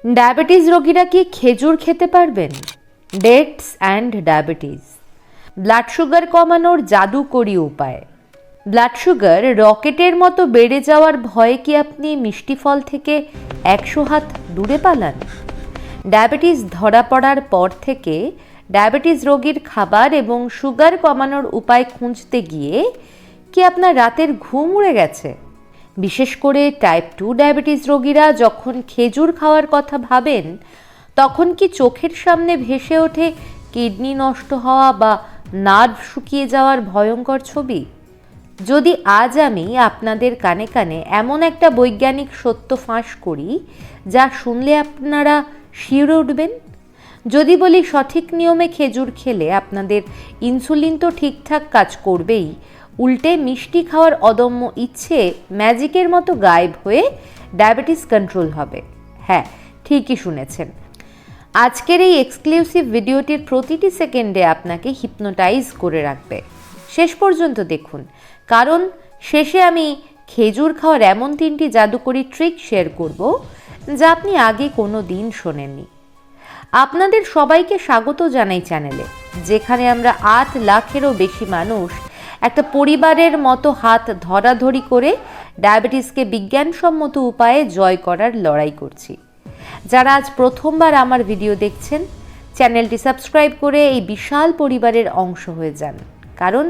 Diabetes রোগীরা কি খেজুর খেতে পারবেন? Dates and diabetes, blood sugar কমানোর জাদুকরি উপায়। ব্লাড সুগার রকেটের মতো বেড়ে যাওয়ার ভয়ে কি আপনি মিষ্টি ফল থেকে 100 হাত দূরে পালান? ডায়াবেটিস ধরা পড়ার পর থেকে ডায়াবেটিস রোগীর খাবার এবং সুগার কমানোর উপায় খুঁজতে গিয়ে কি আপনার রাতের ঘুম উড়ে গেছে? বিশেষ করে টাইপ 2 ডায়াবেটিস রোগীরা যখন খেজুর খাওয়ার কথা ভাবেন, তখন কি চোখের সামনে ভেসে ওঠে কিডনি নষ্ট হওয়া বা নার্ভ শুকিয়ে যাওয়ার ভয়ঙ্কর ছবি? যদি আজ আমি আপনাদের কানে কানে এমন একটা বৈজ্ঞানিক সত্য ফাঁস করি যা শুনলে আপনারা শিউরে উঠবেন। যদি বলি সঠিক নিয়মে খেজুর খেলে আপনাদের ইনসুলিন তো ঠিকঠাক কাজ করবেই, উল্টে মিষ্টি খাওয়ার অদম্য ইচ্ছে ম্যাজিকের মতো গায়েব হয়ে ডায়াবেটিস কন্ট্রোল হবে। হ্যাঁ, ঠিকই শুনেছেন। আজকের এই এক্সক্লুসিভ ভিডিওটির প্রতিটি সেকেন্ডে আপনাকে হিপনোটাইজ করে রাখবে। শেষ পর্যন্ত দেখুন, কারণ শেষে আমি খেজুর খাওয়ার এমন 3টি জাদুকরি ট্রিক শেয়ার করব যা আপনি আগে কোনো দিন শোনেননি। আপনাদের সবাইকে স্বাগত জানাই চ্যানেলে, যেখানে আমরা 8 লাখেরও বেশি মানুষ একটা পরিবারের মতো হাত ধরাধরি করে ডায়াবেটিসকে বিজ্ঞানসম্মত উপায়ে জয় করার লড়াই করছি। যারা আজ প্রথমবার আমার ভিডিও দেখছেন, চ্যানেলটি সাবস্ক্রাইব করে এই বিশাল পরিবারের অংশ হয়ে যান, কারণ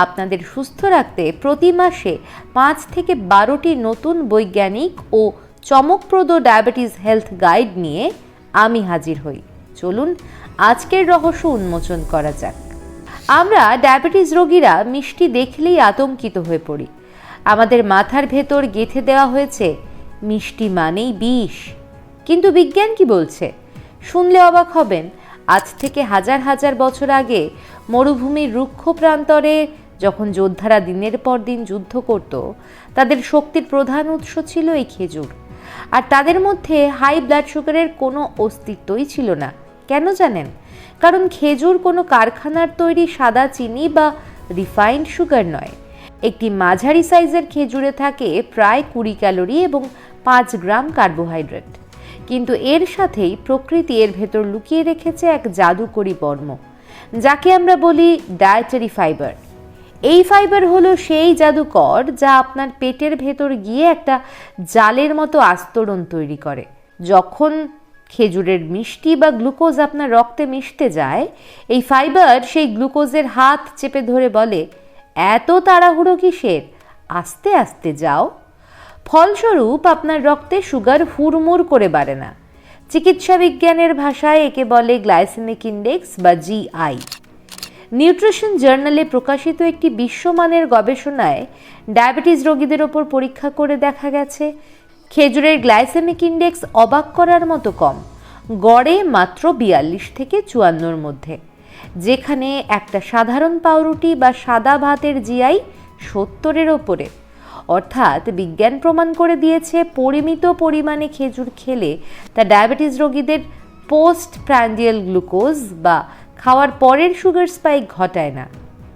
আপনাদের সুস্থ রাখতে প্রতি মাসে 5 থেকে 12টি নতুন বৈজ্ঞানিক ও চমকপ্রদ ডায়াবেটিস হেলথ গাইড নিয়ে আমি হাজির হই। চলুন আজকের রহস্য উন্মোচন করা যাক। আমরা ডায়াবেটিস রোগীরা মিষ্টি দেখলেই আতঙ্কিত হয়ে পড়ি। আমাদের মাথার ভেতর গেঁথে দেওয়া হয়েছে মিষ্টি মানেই বিষ। কিন্তু বিজ্ঞান কি বলছে? শুনলে অবাক হবেন। আজ থেকে হাজার হাজার বছর আগে মরুভূমির রুক্ষ প্রান্তরে যখন যোদ্ধারা দিনের পর দিন যুদ্ধ করত, তাদের শক্তির প্রধান উৎস ছিল এই খেজুর। আর তাদের মধ্যে হাই ব্লাড সুগারের কোনো অস্তিত্বই ছিল না। কেন জানেন? কারণ খেজুর কোনো কারখানার তৈরি সাদা চিনি বা রিফাইন্ড সুগার নয়। একটি মাঝারি সাইজের খেজুরে থাকে প্রায় 20 ক্যালোরি এবং 5 গ্রাম কার্বোহাইড্রেট। কিন্তু এর সাথেই প্রকৃতি এর ভেতর লুকিয়ে রেখেছে এক জাদুকরি বর্ম, যাকে আমরা বলি ডায়েটারি ফাইবার। এই ফাইবার হলো সেই জাদুকর যা আপনার পেটের ভেতর গিয়ে একটা জালের মতো আস্তরণ তৈরি করে। যখন খেজুরের মিষ্টি বা গ্লুকোজ আপনার রক্তে মিশতে যায়, এই ফাইবার সেই গ্লুকোজের হাত চেপে ধরে বলে, এত তাড়াহুড়ো কিসের, আস্তে আস্তে যাও। ফলস্বরূপ আপনার রক্তে সুগার হুড়মুড় করে বাড়ে না। চিকিৎসা বিজ্ঞানের ভাষায় একে বলে গ্লাইসেমিক ইন্ডেক্স বা জিআই। নিউট্রিশন জার্নালে প্রকাশিত একটি বিশ্বমানের গবেষণায় ডায়াবেটিস রোগীদের ওপর পরীক্ষা করে দেখা গেছে খেজুরের গ্লাইসেমিক ইন্ডেক্স অবাক করার মতো কম, গড়ে মাত্র 42 থেকে 54-র মধ্যে, যেখানে একটা সাধারণ পাউরুটি বা সাদা ভাতের জিআই 70-এর ওপরে। অর্থাৎ বিজ্ঞান প্রমাণ করে দিয়েছে পরিমিত পরিমাণে খেজুর খেলে তা ডায়াবেটিস রোগীদের পোস্ট প্র্যান্ডিয়াল গ্লুকোজ বা খাওয়ার পরের সুগার স্পাইক ঘটায় না।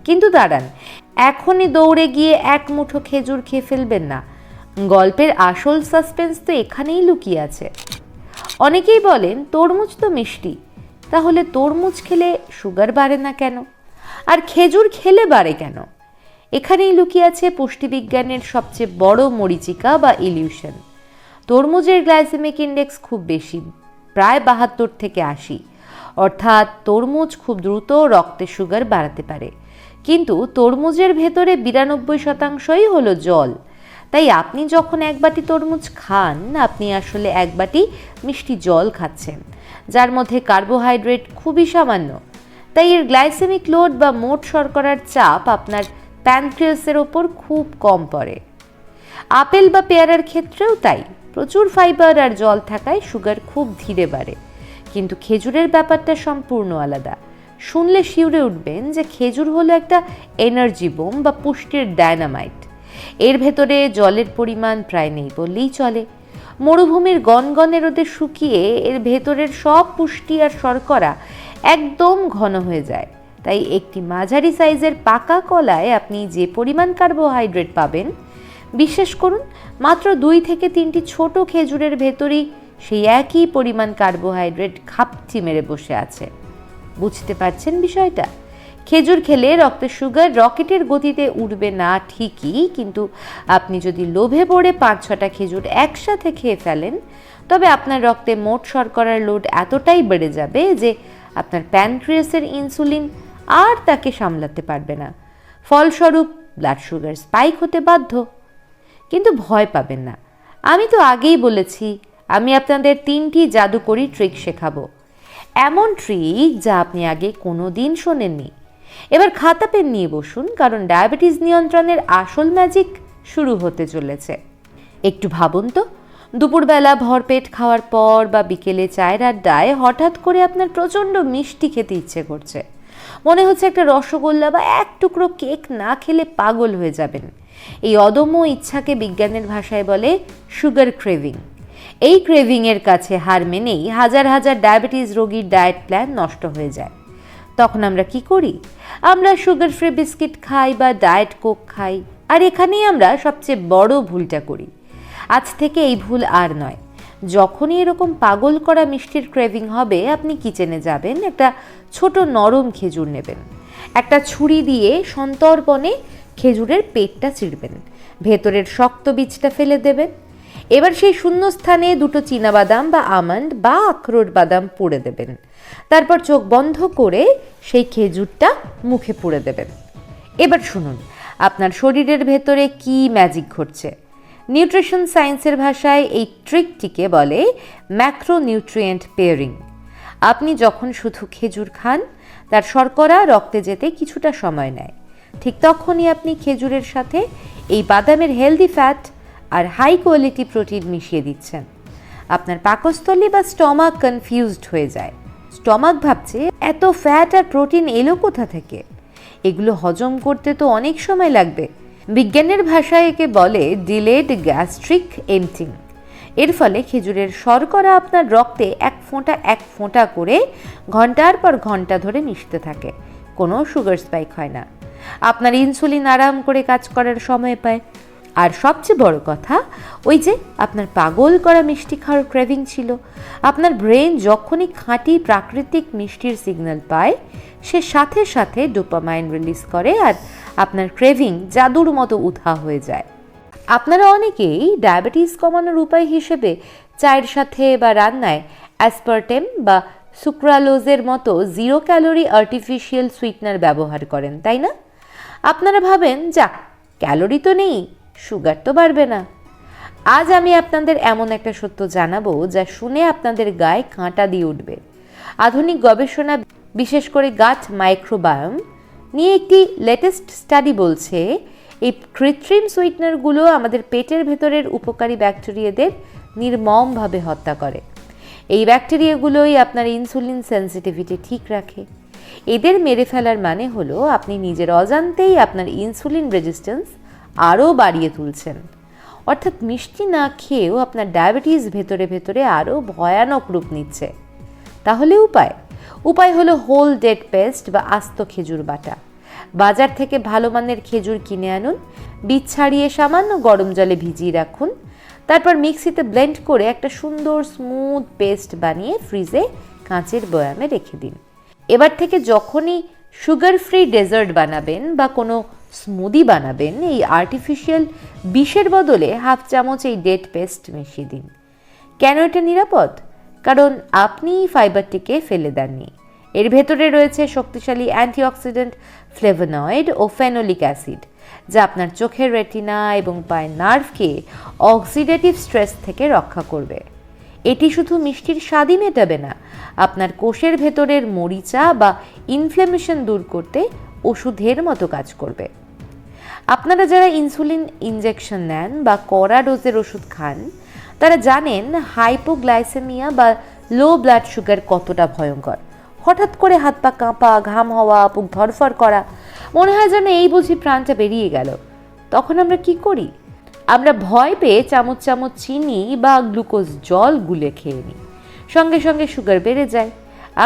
কিন্তু দাঁড়ান, এখনই দৌড়ে গিয়ে এক মুঠো খেজুর খেয়ে ফেলবেন না। গল্পের আসল সাসপেন্স তো এখানেই লুকিয়ে আছে। অনেকেই বলেন তরমুজ তো মিষ্টি, তাহলে তরমুজ খেলে সুগার বাড়ে না কেন, আর খেজুর খেলে বাড়ে কেন? এখানেই লুকিয়ে আছে পুষ্টিবিজ্ঞানের সবচেয়ে বড় মরীচিকা বা ইলিউশন। তরমুজের গ্লাইসেমিক ইন্ডেক্স খুব বেশি, প্রায় 72 থেকে 80। অর্থাৎ তরমুজ খুব দ্রুত রক্তে সুগার বাড়াতে পারে, কিন্তু তরমুজের ভেতরে 92%ই হলো জল। তাই আপনি যখন এক বাটি তরমুজ খান, আপনি আসলে এক বাটি মিষ্টি জল খাচ্ছেন, যার মধ্যে কার্বোহাইড্রেট খুবই সামান্য। তাই এর গ্লাইসেমিক লোড বা মোট শর্করার চাপ আপনার প্যানক্রিয়াসের ওপর খুব কম পড়ে। আপেল বা পেয়ারার ক্ষেত্রেও তাই, প্রচুর ফাইবার আর জল থাকায় সুগার খুব ধীরে বাড়ে। কিন্তু খেজুরের ব্যাপারটা সম্পূর্ণ আলাদা। শুনলে শিউরে উঠবেন যে খেজুর হলো একটা এনার্জি বোম বা পুষ্টির ডায়নামাইট। এর ভেতরে জলের পরিমাণ প্রায় নেই বললেই চলে। মরুভূমির গনগনে রোদে শুকিয়ে এর ভেতরের সব পুষ্টি আর শর্করা একদম ঘন হয়ে যায়। তাই একটি মাঝারি সাইজের পাকা কলায় আপনি যে পরিমাণ কার্বোহাইড্রেট পাবেন, বিশ্বাস করুন মাত্র 2 থেকে 3টি ছোট খেজুরের ভেতরই সেই একই পরিমাণ কার্বোহাইড্রেট ঘাপটি মেরে বসে আছে। বুঝতে পারছেন বিষয়টা? খেজুর খেলে রক্তের সুগার রকেটের গতিতে উঠবে না ঠিকই, কিন্তু আপনি যদি লোভে পড়ে 5-6টা খেজুর একসাথে খেয়ে ফেলেন, তবে আপনার রক্তে মোট শর্করার লোড এতটাই বেড়ে যাবে যে আপনার প্যানক্রিয়াসের ইনসুলিন আর তাকে সামলাতে পারবে না। ফলস্বরূপ ব্লাড সুগার স্পাইক হতে বাধ্য। কিন্তু ভয় পাবেন না, আমি তো আগেই বলেছি আমি আপনাদের 3টি জাদুকরি ট্রিক শেখাবো। এমন ট্রিক যা আপনি আগে কোনো দিন শোনেননি। এবার খাতা পেন নিয়ে বসুন, কারণ ডায়াবেটিস নিয়ন্ত্রণের আসল ম্যাজিক শুরু হতে চলেছে। একটু ভাবুন তো, দুপুরবেলা ভরপেট খাওয়ার পর বা বিকেলে চায়ের আড্ডায় হঠাৎ করে আপনার প্রচণ্ড মিষ্টি খেতে ইচ্ছে করছে। মনে হচ্ছে একটা রসগোল্লা বা এক টুকরো কেক না খেলে পাগল হয়ে যাবেন। এই অদম্য ইচ্ছাকে বিজ্ঞানের ভাষায় বলে সুগার ক্রেভিং। এই ক্রেভিংয়ের কাছে হার মেনেই হাজার হাজার ডায়াবেটিস রোগীর ডায়েট প্ল্যান নষ্ট হয়ে যায়। তখন আমরা কি করি? আমরা সুগার ফ্রি বিস্কিট খাই বা ডায়েট কোক খাই। আর এখানেই আমরা সবচেয়ে বড় ভুলটা করি। আজ থেকে এই ভুল আর নয়। যখনই এরকম পাগল করা মিষ্টির ক্রেভিং হবে, আপনি কিচেনে যাবেন, একটা ছোট নরম খেজুর নেবেন, একটা ছুরি দিয়ে সন্তর্পণে খেজুরের পেটটা চিড়বেন, ভেতরের শক্ত বীজটা ফেলে দেবেন। এবার সেই শূন্য স্থানে 2টো চীনাবাদাম বা আমন্ড বা আখরোট বাদাম পুড়ে দেবেন। তারপর চোখ বন্ধ করে সেই খেজুরটা মুখে পুড়ে দেবেন। এবার শুনুন আপনার শরীরের ভেতরে কি ম্যাজিক ঘটছে। নিউট্রিশন সায়েন্সের ভাষায় এই ট্রিকটিকে বলে ম্যাক্রোনিউট্রিয়েন্ট পেয়ারিং। আপনি যখন শুধু খেজুর খান, তার শর্করা রক্তে যেতে কিছুটা সময় নেয়। ঠিক তখনই আপনি খেজুরের সাথে এই বাদামের হেলদি ফ্যাট আর হাই কোয়ালিটি প্রোটিন মিশিয়ে দিচ্ছেন। আপনার পাকস্থলী বা স্টমাক কনফিউজড হয়ে যায়। স্টমাক ভাবছে এত ফ্যাট আর প্রোটিন এলো কোথা থেকে? এগুলো হজম করতে তো অনেক সময় লাগবে। বিজ্ঞানের ভাষায় একে বলে ডিলেড গ্যাস্ট্রিক এমটিং। এর ফলে খেজুরের শর্করা আপনার রক্তে এক ফোঁটা করে ঘন্টার পর ঘন্টা ধরে মিশতে থাকে। কোনো সুগার স্পাইক হয় না। আপনার ইনসুলিন আরাম করে কাজ করার সময় পায়। আর সবচেয়ে বড় কথা, ওই যে আপনার পাগল করা মিষ্টি খাওয়ার ক্রেভিং ছিল, আপনার ব্রেন যখনই খাঁটি প্রাকৃতিক মিষ্টির সিগন্যাল পায়, সে সাথে সাথে ডোপামাইন রিলিজ করে আর আপনার ক্রেভিং জাদুর মতো উধাও হয়ে যায়। আপনারা অনেকেই ডায়াবেটিস কমানোর উপায় হিসেবে চায়ের সাথে বা রান্নায় অ্যাসপারটেম বা সুক্রালোজের মতো 0 ক্যালোরি আর্টিফিশিয়াল সুইটনার ব্যবহার করেন, তাই না? আপনারা ভাবেন যাক, ক্যালোরি তো নেই, সুগার তো বাড়বে না। আজ আমি আপনাদের এমন একটা সত্য জানাবো যা শুনে আপনাদের গায়ে কাঁটা দিয়ে উঠবে। আধুনিক গবেষণা, বিশেষ করে গাট মাইক্রোবায়োম নিয়ে একটি লেটেস্ট স্টাডি বলছে এই কৃত্রিম সুইটনারগুলো আমাদের পেটের ভেতরের উপকারী ব্যাকটেরিয়াদের নির্মমভাবে হত্যা করে। এই ব্যাকটেরিয়াগুলোই আপনার ইনসুলিন সেন্সিটিভিটি ঠিক রাখে। এদের মেরে ফেলার মানে হলো আপনি নিজের অজান্তেই আপনার ইনসুলিন রেজিস্ট্যান্স আরও বাড়িয়ে তুলছেন। অর্থাৎ মিষ্টি না খেয়েও আপনার ডায়াবেটিস ভেতরে ভেতরে আরও ভয়ানক রূপ নিচ্ছে। তাহলে উপায় হলো হোল ডেট পেস্ট বা আস্ত খেজুর বাটা। বাজার থেকে ভালো মানের খেজুর কিনে আনুন, বীজ ছাড়িয়ে সামান্য গরম জলে ভিজিয়ে রাখুন, তারপর মিক্সিতে ব্লেন্ড করে একটা সুন্দর স্মুথ পেস্ট বানিয়ে ফ্রিজে কাঁচের বয়ামে রেখে দিন। এবার থেকে যখনই সুগার ফ্রি ডেজার্ট বানাবেন বা কোনো স্মুদি বানাবেন, এই আর্টিফিশিয়াল বিষের বদলে হাফ চামচ এই ডেট পেস্ট মিশিয়ে দিন। কেন এটা নিরাপদ? কারণ আপনি ফাইবারটিকে ফেলে দেননি। এর ভেতরে রয়েছে শক্তিশালী অ্যান্টিঅক্সিডেন্ট, ফ্লেভোনয়েড ও ফেনোলিক অ্যাসিড, যা আপনার চোখের রেটিনা এবং পায়ের নার্ভকে অক্সিডেটিভ স্ট্রেস থেকে রক্ষা করবে। এটি শুধু মিষ্টির স্বাদই মেটাবে না, আপনার কোষের ভেতরের মরিচা বা ইনফ্ল্যামেশন দূর করতে ওষুধের মতো কাজ করবে। আপনারা যারা ইনসুলিন ইনজেকশন নেন বা কড়া ডোজের ওষুধ খান, তারা জানেন হাইপোগ্লাইসেমিয়া বা লো ব্লাড সুগার কতটা ভয়ঙ্কর। হঠাৎ করে হাত পা কাঁপা, ঘাম হওয়া, বুক ধরফর করা, মনে হয় যেন এই বুঝি প্রাণটা বেরিয়ে গেল। তখন আমরা কি করি? আমরা ভয় পেয়ে চামচ চামচ চিনি বা গ্লুকোজ জল গুলে খেয়ে নিই। সঙ্গে সঙ্গে সুগার বেড়ে যায়।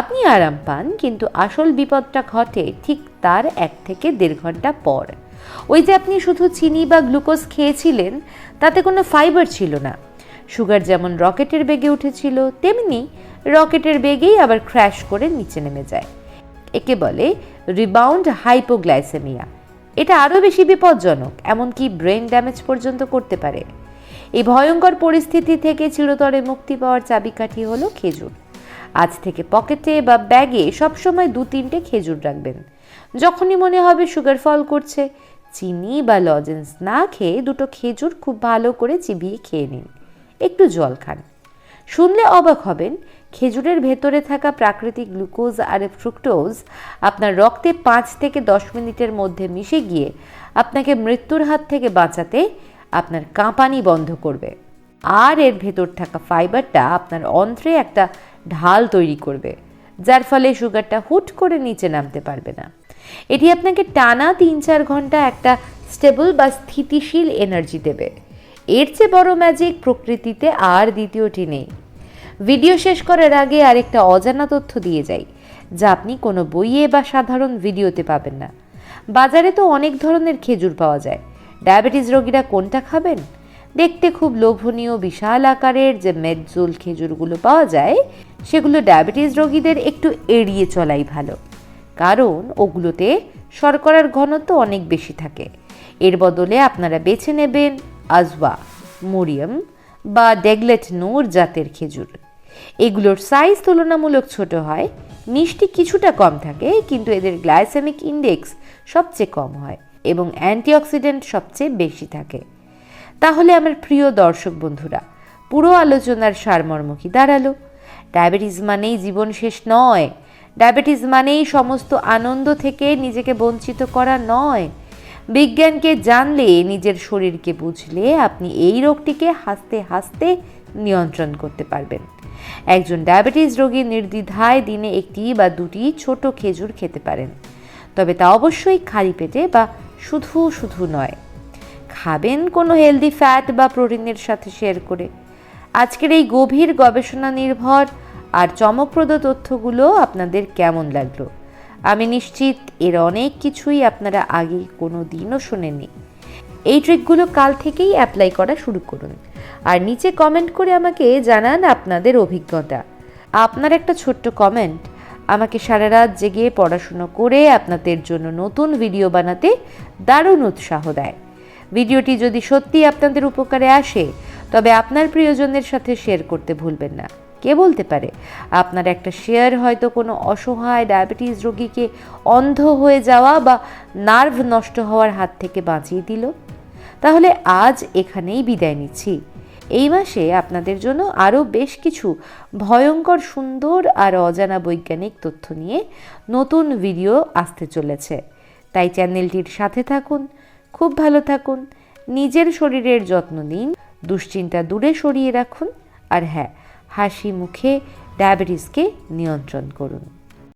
আপনি আরাম পান, কিন্তু আসল বিপদটা ঘটে ঠিক তার 1 থেকে 1.5 ঘন্টা পর। ওই যে আপনি শুধু চিনি বা গ্লুকোজ খেয়েছিলেন, তাতে কোনো ফাইবার ছিল না। সুগার যেমন রকেটের বেগে উঠেছিল, তেমনি রকেটের বেগেই আবার ক্র্যাশ করে নিচে নেমে যায়। একে বলে রিবাউন্ড হাইপোগ্লাইসেমিয়া। এটা আরও বেশি বিপজ্জনক, এমনকি ব্রেন ড্যামেজ পর্যন্ত করতে পারে। এই ভয়ঙ্কর পরিস্থিতি থেকে চিরতরে মুক্তি পাওয়ার চাবিকাঠি হলো খেজুর। আজ থেকে পকেটে বা ব্যাগে সবসময় 2-3টে খেজুর রাখবেন। যখনই মনে হবে সুগার ফল করছে, চিনি বা লজেন্স না খেয়ে 2টো খেজুর খুব ভালো করে চিবিয়ে খেয়ে নিন। একটু জল খান। শুনলে অবাক হবেন, খেজুরের ভেতরে থাকা প্রাকৃতিক গ্লুকোজ আর ফ্রুক্টোজ আপনার রক্তে 5 থেকে 10 মিনিটের মধ্যে মিশে গিয়ে আপনাকে মৃত্যুর হাত থেকে বাঁচাতে আপনার কাঁপানি বন্ধ করবে। আর এর ভেতর থাকা ফাইবারটা আপনার অন্ত্রে একটা ঢাল তৈরি করবে, যার ফলে সুগারটা হুট করে নিচে নামতে পারবে না। এটি আপনাকে টানা 3-4 ঘন্টা একটা স্টেবল বা স্থিতিশীল এনার্জি দেবে। এর চেয়ে বড় ম্যাজিক প্রকৃতিতে আর দ্বিতীয়টি নেই। ভিডিও শেষ করার আগে আরেকটা অজানা তথ্য দিয়ে যাই, যা আপনি কোনো বইয়ে বা সাধারণ ভিডিওতে পাবেন না। বাজারে তো অনেক ধরনের খেজুর পাওয়া যায়। ডায়াবেটিস রোগীরা কোনটা খাবেন? দেখতে খুব লোভনীয় বিশাল আকারের যে মেডজোল খেজুরগুলো পাওয়া যায়, সেগুলো ডায়াবেটিস রোগীদের একটু এড়িয়ে চলাই ভালো, কারণ ওগুলোতে শর্করার ঘনত্ব অনেক বেশি থাকে। এর বদলে আপনারা বেছে নেবেন আজওয়া, মরিয়ম বা ডেগলেট নূর জাতের খেজুর। এগুলোর সাইজ তুলনামূলক ছোট হয়, মিষ্টি কিছুটা কম থাকে, কিন্তু এদের গ্লাইসেমিক ইন্ডেক্স সবচেয়ে কম হয় এবং অ্যান্টিঅক্সিডেন্ট সবচেয়ে বেশি থাকে। তাহলে আমার প্রিয় দর্শক বন্ধুরা, পুরো আলোচনার সারমর্ম কি দাঁড়ালো? ডায়াবেটিস মানেই জীবন শেষ নয়। ডায়াবেটিস মানেই সমস্ত আনন্দ থেকে নিজেকে বঞ্চিত করা নয়। বিজ্ঞানকে জানলে, নিজের শরীরকে বুঝলে আপনি এই রোগটিকে হাসতে হাসতে নিয়ন্ত্রণ করতে পারবেন। একজন ডায়াবেটিস রোগী নির্দ্বিধায় দিনে 1টি বা 2টি ছোট খেজুর খেতে পারেন, তবে তা অবশ্যই খালি পেটে বা শুধু শুধু নয়। খাবেন কোনো হেলদি ফ্যাট বা প্রোটিনের সাথে শেয়ার করে। আজকের এই গভীর গবেষণা নির্ভর আর চমকপ্রদ তথ্যগুলো আপনাদের কেমন লাগলো? আমি নিশ্চিত এর অনেক কিছুই আপনারা আগে কোনো দিনও শোনেননি। এই ট্রিকগুলো কাল থেকেই অ্যাপ্লাই করা শুরু করুন, আর নিচে কমেন্ট করে আমাকে জানান আপনাদের অভিজ্ঞতা। আপনার একটা ছোট্ট কমেন্ট আমাকে সারা রাত জেগে পড়াশুনো করে আপনাদের জন্য নতুন ভিডিও বানাতে দারুণ উৎসাহ দেয়। ভিডিওটি যদি সত্যি আপনাদের উপকারে আসে, তবে আপনার প্রিয়জনের সাথে শেয়ার করতে ভুলবেন না। কে বলতে পারে, আপনার একটা শেয়ার হয়তো কোনো অসহায় ডায়াবেটিস রোগীকে অন্ধ হয়ে যাওয়া বা নার্ভ নষ্ট হওয়ার হাত থেকে বাঁচিয়ে দিল। তাহলে আজ এখানেই বিদায় নিচ্ছি। এই মাসে আপনাদের জন্য আরও বেশ কিছু ভয়ঙ্কর সুন্দর আর অজানা বৈজ্ঞানিক তথ্য নিয়ে নতুন ভিডিও আসতে চলেছে। তাই চ্যানেলটির সাথে থাকুন, খুব ভালো থাকুন, নিজের শরীরের যত্ন নিন, দুশ্চিন্তা দূরে সরিয়ে রাখুন, আর হ্যাঁ, হাসি মুখে ডায়াবেটিসকে নিয়ন্ত্রণ করুন।